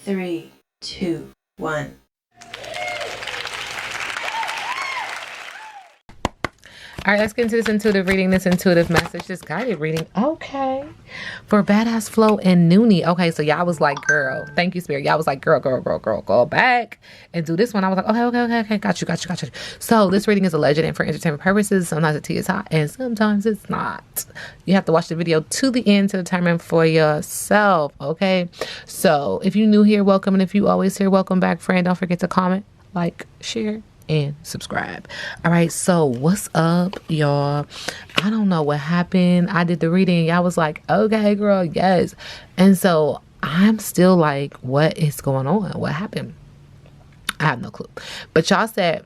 3, 2, 1. All right, let's get into this intuitive reading, this intuitive message, this guided reading. Okay. For Badazzflo Nuni. Okay, so y'all was like, girl, thank you, Spirit. Y'all was like, girl, go back and do this one. I was like, okay. Got you. So this reading is alleged and for entertainment purposes. Sometimes the tea is hot and sometimes it's not. You have to watch the video to the end to determine for yourself, okay? So if you're new here, welcome. And if you always here, welcome back, friend. Don't forget to comment, like, share, and subscribe. All right, so what's up, y'all? I don't know what happened. I did the reading. Y'all was like, okay, girl, yes. And so I'm still like, what is going on? What happened? I have no clue. But y'all said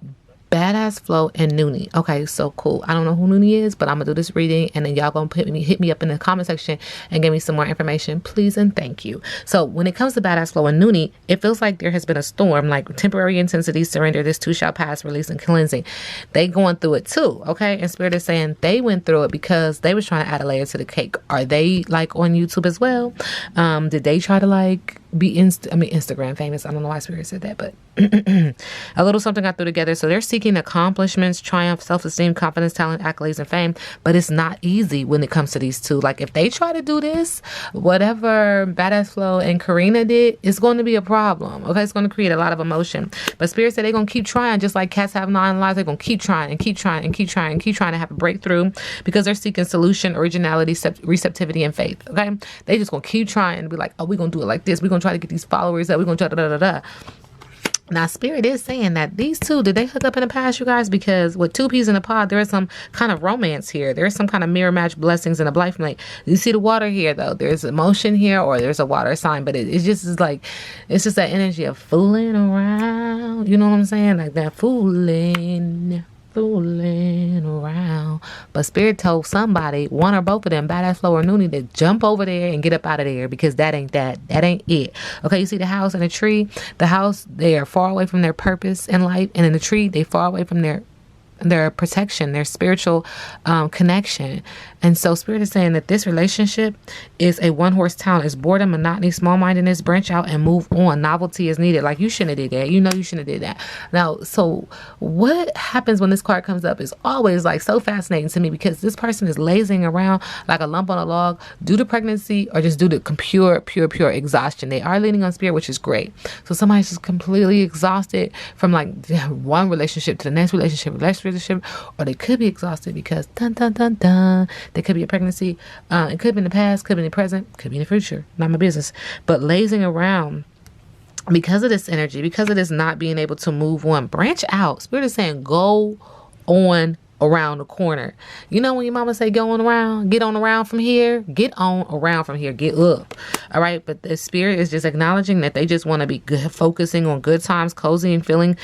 Badazzflo Nuni. Okay, so cool. I don't know who Nuni is, but I'm gonna do this reading and then y'all gonna hit me up in the comment section and give me some more information, please and thank you. So when it comes to Badazzflo Nuni, it feels like there has been a storm, like temporary intensity, surrender, this too shall pass, release and cleansing. They going through it too, okay? And Spirit is saying they went through it because they was trying to add a layer to the cake. Are they like on YouTube as well? Did they try to like be Instagram famous? I don't know why Spirit said that, but a little something got through together. So they're seeking accomplishments, triumph, self-esteem, confidence, talent, accolades, and fame. But it's not easy when it comes to these two. Like if they try to do this, whatever Badazzflo and Karina did, it's going to be a problem. Okay, it's going to create a lot of emotion. But Spirit said they're going to keep trying, just like cats have 9 lives. They're going to keep trying to have a breakthrough because they're seeking solution, originality, receptivity, and faith. Okay, they just going to keep trying and be like, oh, we're going to do it like this. We're going to try to get these followers up. We're going to try da. Now, Spirit is saying that these two, did they hook up in the past, you guys? Because with 2 peas in a pod, there is some kind of romance here. There's some kind of mirror match blessings in a life. Like, you see the water here, though. There's emotion here or there's a water sign. But it's just like, it's just that energy of fooling around. You know what I'm saying? Like that fooling around. But Spirit told somebody, one or both of them, Badazzflo or Nuni, to jump over there and get up out of there because that ain't it. Okay, you see the house and the tree? The house, they are far away from their purpose in life, and in the tree, they far away from their protection, their spiritual connection. And so Spirit is saying that this relationship is a one-horse town. It's boredom, monotony, small-mindedness. Branch out and move on. Novelty is needed. Like, you shouldn't have did that. You know you shouldn't have did that. Now, so what happens when this card comes up is always like so fascinating to me because this person is lazing around like a lump on a log due to pregnancy or just due to pure exhaustion. They are leaning on Spirit, which is great. So somebody's just completely exhausted from like one relationship to the next relationship, or they could be exhausted because there could be a pregnancy. It could be in the past, could be in the present, could be in the future. Not my business. But lazing around because of this energy, because of this not being able to move on, branch out. Spirit is saying go on around the corner. You know when your mama say go on around, get on around from here, get on around from here, get up. All right, but the Spirit is just acknowledging that they just want to be good, focusing on good times, cozy and feeling,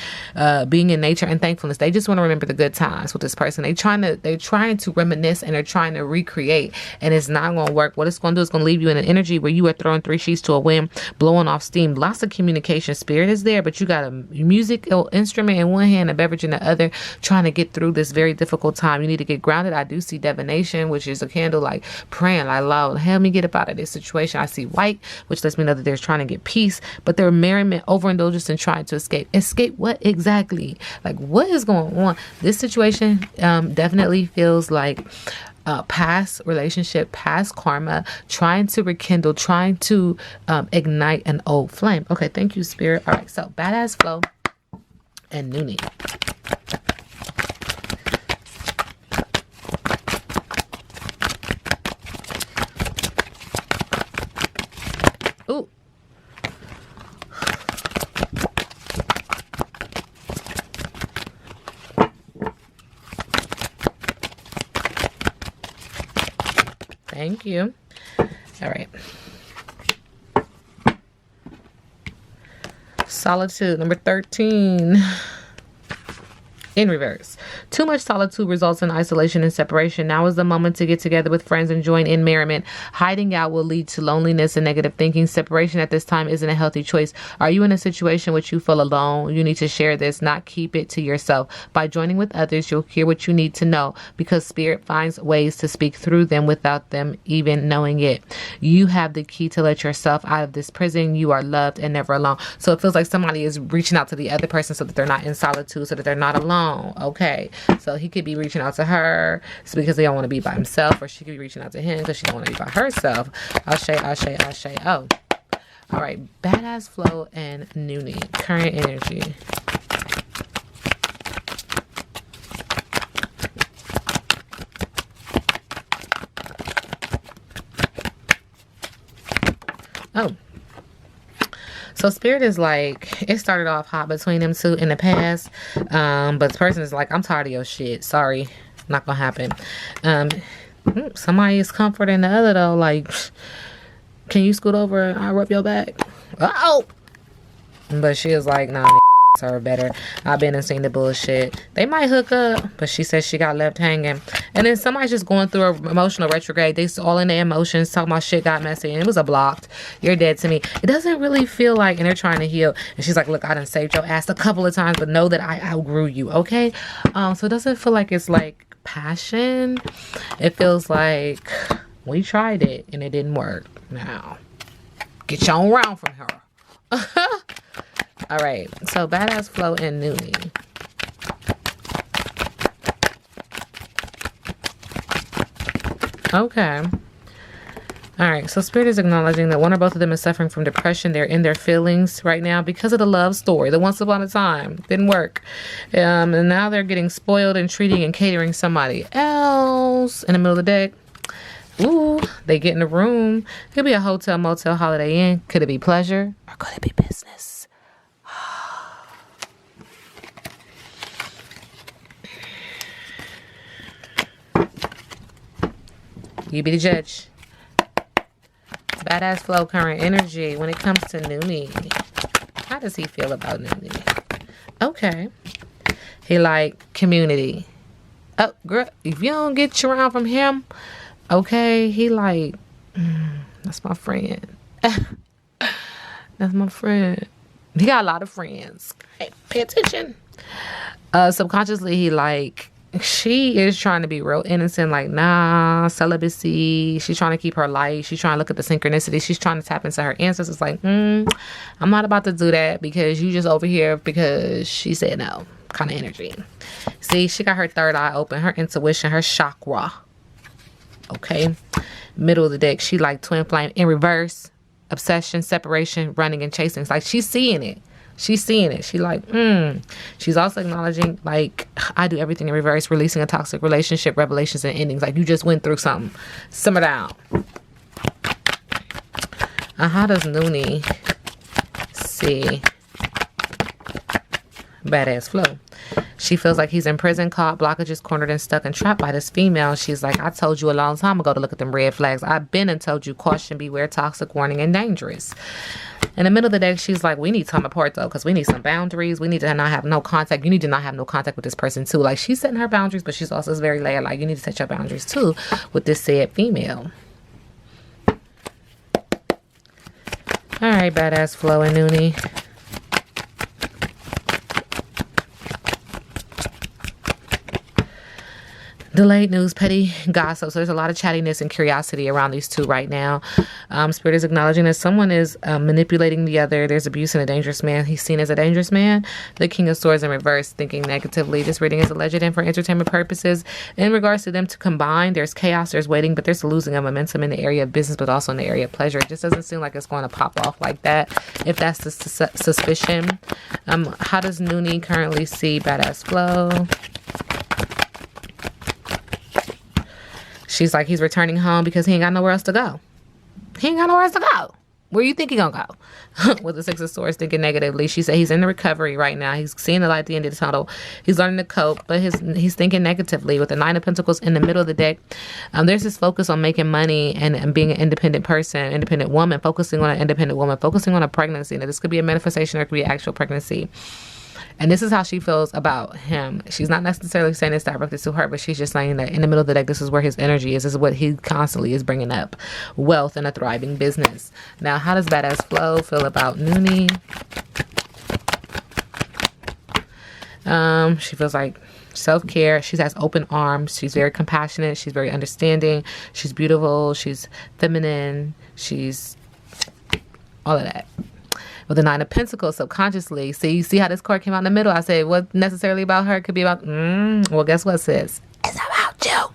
being in nature and thankfulness. They just want to remember the good times with this person. They're trying to reminisce and they're trying to recreate, and it's not going to work. What it's going to do is going to leave you in an energy where you are throwing 3 sheets to a wind, blowing off steam. Lots of communication. Spirit is there, but you got a musical instrument in one hand, a beverage in the other, trying to get through this very difficult time. You need to get grounded. I do see divination, which is a candle like praying like loud, help me get up out of this situation. I see white, which lets me know that they're trying to get peace, but they're merriment, overindulgence, and trying to escape what exactly? Like, what is going on? This situation definitely feels like past relationship, past karma, trying to rekindle, trying to ignite an old flame. Okay, thank you, Spirit. All right, so Badazzflo Nuni. Ooh. Thank you. All right. Solitude, number 13. in reverse. Too much solitude results in isolation and separation. Now is the moment to get together with friends and join in merriment. Hiding out will lead to loneliness and negative thinking. Separation at this time isn't a healthy choice. Are you in a situation which you feel alone? You need to share this, not keep it to yourself. By joining with others, you'll hear what you need to know, because spirit finds ways to speak through them without them even knowing it. You have the key to let yourself out of this prison. You are loved and never alone. So it feels like somebody is reaching out to the other person so that they're not in solitude, so that they're not alone. Okay, so he could be reaching out to her because they don't want to be by himself, or she could be reaching out to him because she don't want to be by herself. Ashe, ashe, ashe. Oh, all right. Badazzflo and Nuni, current energy. Oh. So Spirit is like, it started off hot between them two in the past. But the person is like, I'm tired of your shit. Sorry. Not gonna happen. Somebody is comforting the other though. Like, can you scoot over and I'll rub your back? Oh! But she is like, nah, her better. I've been and seen the bullshit. They might hook up, but she says she got left hanging. And then somebody's just going through an emotional retrograde. They all in their emotions, talking about shit got messy, and it was a blocked. You're dead to me. It doesn't really feel like, and they're trying to heal. And she's like, look, I done saved your ass a couple of times, but know that I outgrew you, okay? So it doesn't feel like it's like passion. It feels like we tried it and it didn't work. Now, get your own round from her. All right, so Badazzflo and Nuni. Okay. All right, so Spirit is acknowledging that one or both of them is suffering from depression. They're in their feelings right now because of the love story. The once upon a time didn't work. And now they're getting spoiled and treating and catering somebody else in the middle of the deck. Ooh, they get in a room. Could be a hotel, motel, Holiday Inn. Could it be pleasure or could it be business? You be the judge. Badazzflo current energy when it comes to Nuni. How does he feel about Nuni? Okay. He like community. Oh, girl, if you don't get you around from him, okay, he like, that's my friend. That's my friend. He got a lot of friends. Hey, pay attention. Subconsciously, he like, she is trying to be real innocent, like, nah, celibacy. She's trying to keep her life. She's trying to look at the synchronicity. She's trying to tap into her ancestors. Like, I'm not about to do that because you just over here because she said no kind of energy. See, she got her third eye open, her intuition, her chakra. Okay. Middle of the deck, she like twin flame in reverse, obsession, separation, running and chasing. It's like she's seeing it. She's seeing it. She like, She's also acknowledging, like, I do everything in reverse, releasing a toxic relationship, revelations and endings. Like, you just went through something. Simmer down. How does Nuni see Badazzflo? She feels like he's in prison, caught, blockages, cornered and stuck and trapped by this female. She's like, I told you a long time ago to look at them red flags. I've been and told you, caution, beware, toxic, warning, and dangerous. In the middle of the day, she's like, we need time apart, though, because we need some boundaries. We need to not have no contact. You need to not have no contact with this person, too. Like, she's setting her boundaries, but she's also very layered. Like, you need to set your boundaries, too, with this said female. All right, Badazzflo and Nuni. Delayed news, petty gossip. So there's a lot of chattiness and curiosity around these two right now. Spirit is acknowledging that someone is manipulating the other. There's abuse in a dangerous man. He's seen as a dangerous man. The King of Swords in reverse, thinking negatively. This reading is alleged and for entertainment purposes. In regards to them to combine, there's chaos, there's waiting, but there's losing of momentum in the area of business, but also in the area of pleasure. It just doesn't seem like it's going to pop off like that, if that's the suspicion. How does Nuni currently see Badazzflo? She's like, he's returning home because he ain't got nowhere else to go. He ain't got nowhere else to go. Where you think he gonna go? With the Six of Swords thinking negatively. She said he's in the recovery right now. He's seeing the light at the end of the tunnel. He's learning to cope, but he's thinking negatively. With the Nine of Pentacles in the middle of the deck, there's this focus on making money and being an independent person, independent woman, focusing on an independent woman, focusing on a pregnancy. Now, this could be a manifestation or it could be an actual pregnancy. And this is how she feels about him. She's not necessarily saying it's directed to her, but she's just saying that in the middle of the deck, this is where his energy is. This is what he constantly is bringing up. Wealth and a thriving business. Now, how does Badass Flo feel about Nuni? She feels like self-care. She has open arms. She's very compassionate. She's very understanding. She's beautiful. She's feminine. She's all of that. With the Nine of Pentacles, subconsciously. See how this card came out in the middle? I said, what necessarily about her? It could be about, well, guess what, sis? It's about you.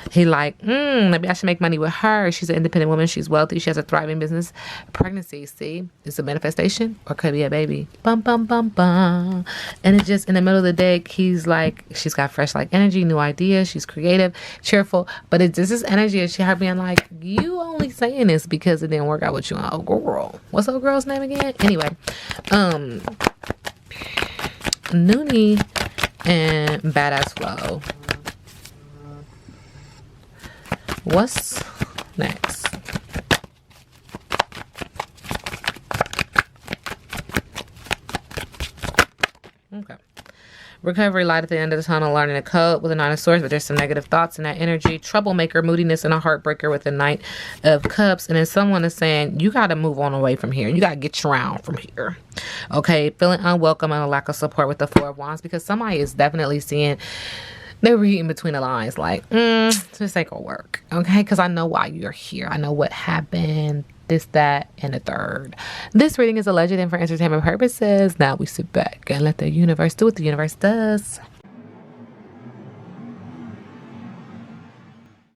He like, maybe I should make money with her. She's an independent woman. She's wealthy. She has a thriving business. Pregnancy, see? It's a manifestation or could be a baby. Bum, bum, bum, bum. And it's just in the middle of the deck, he's like, she's got fresh like energy, new ideas. She's creative, cheerful. But it's just this energy of she her being like, you only saying this because it didn't work out with you. Oh, girl. What's the girl's name again? Anyway, Nuni and Badass Flo. What's next? Okay. Recovery, light at the end of the tunnel, learning to cope with the Nine of Swords, but there's some negative thoughts in that energy. Troublemaker, moodiness, and a heartbreaker with the Knight of Cups. And then someone is saying, you got to move on away from here. You got to get around from here. Okay. Feeling unwelcome and a lack of support with the Four of Wands because somebody is definitely seeing... They're reading between the lines like, this ain't gonna work, okay? Because I know why you're here. I know what happened, this, that, and the third. This reading is alleged and for entertainment purposes. Now we sit back and let the universe do what the universe does.